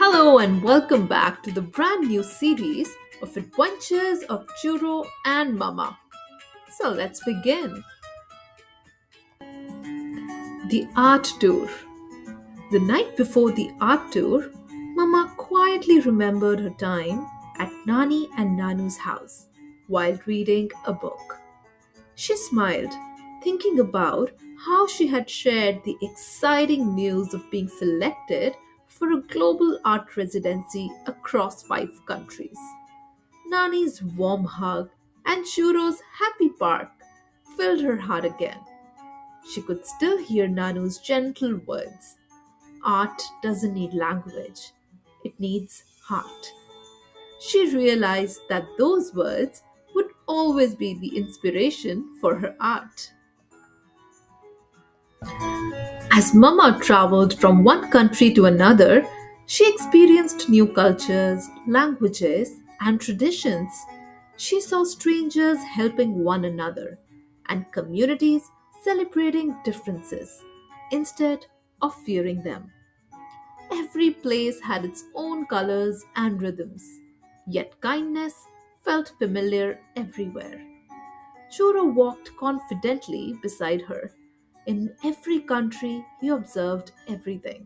Hello and welcome back to the brand new series of adventures of Churro and Mumma. So let's begin. The art tour. The night before the art tour, Mama quietly remembered her time at Nani and Nanu's house while reading a book. She smiled, thinking about how she had shared the exciting news of being selected for a global art residency across 5 countries. Nani's warm hug and Shuro's happy bark filled her heart again. She could still hear Nanu's gentle words. Art doesn't need language, it needs heart. She realized that those words would always be the inspiration for her art. As Mama traveled from one country to another, she experienced new cultures, languages, and traditions. She saw strangers helping one another and communities celebrating differences instead of fearing them. Every place had its own colors and rhythms, yet kindness felt familiar everywhere. Choro walked confidently beside her. In every country, he observed everything: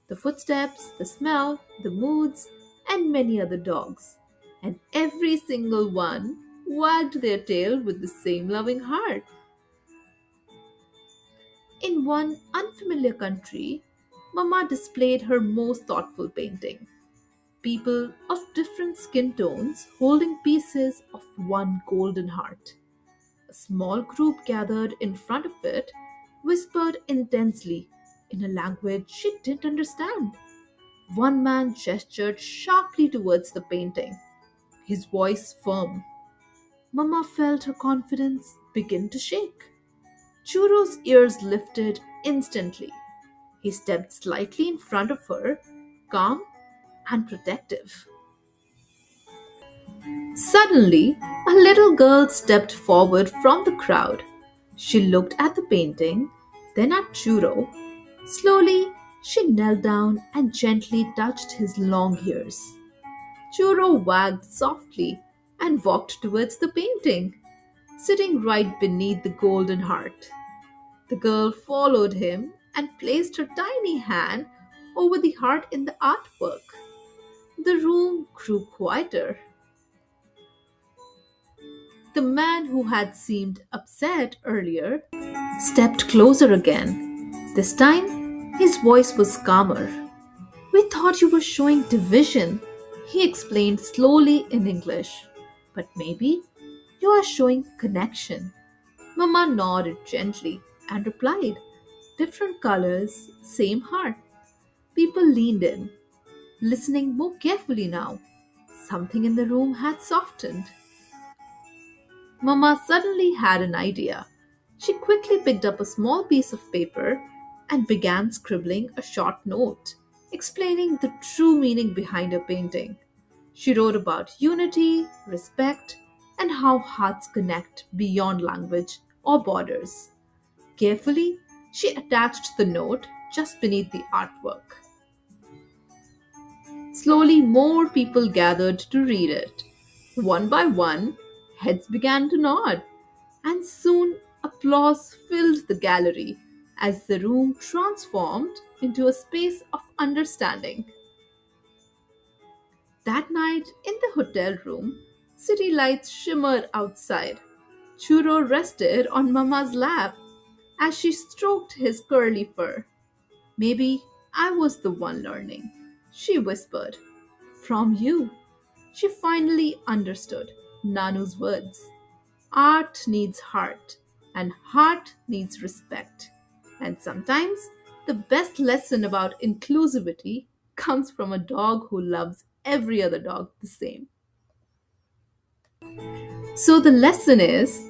the footsteps, the smell, the moods, and many other dogs. And every single one wagged their tail with the same loving heart. In one unfamiliar country, Mama displayed her most thoughtful painting. People of different skin tones holding pieces of one golden heart. A small group gathered in front of it, whispered intensely in a language she didn't understand. One man gestured sharply towards the painting, his voice firm. Mama felt her confidence begin to shake. Churo's ears lifted instantly. He stepped slightly in front of her, calm and protective. Suddenly, a little girl stepped forward from the crowd. She looked at the painting, then at Churo. Slowly, she knelt down and gently touched his long ears. Churo wagged softly and walked towards the painting, sitting right beneath the golden heart. The girl followed him and placed her tiny hand over the heart in the artwork. The room grew quieter. The man who had seemed upset earlier stepped closer again. This time, his voice was calmer. "We thought you were showing division," he explained slowly in English. "But maybe you are showing connection." Mama nodded gently and replied, "Different colors, same heart." People leaned in, listening more carefully now. Something in the room had softened. Mama suddenly had an idea. She quickly picked up a small piece of paper and began scribbling a short note, explaining the true meaning behind her painting. She wrote about unity, respect, and how hearts connect beyond language or borders. Carefully, she attached the note just beneath the artwork. Slowly, more people gathered to read it. One by one, heads began to nod, and soon applause filled the gallery as the room transformed into a space of understanding. That night, in the hotel room, city lights shimmered outside. Churro rested on Mama's lap as she stroked his curly fur. "Maybe I was the one learning," she whispered. "From you." She finally understood Nanu's words. Art needs heart, and heart needs respect. And sometimes the best lesson about inclusivity comes from a dog who loves every other dog the same. So the lesson is: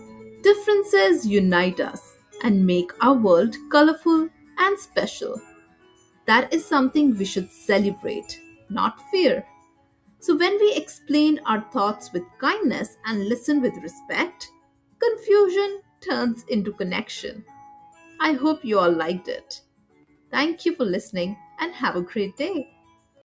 differences unite us and make our world colorful and special. That is something we should celebrate, not fear. So, when we explain our thoughts with kindness and listen with respect, confusion turns into connection. I hope you all liked it. Thank you for listening and have a great day.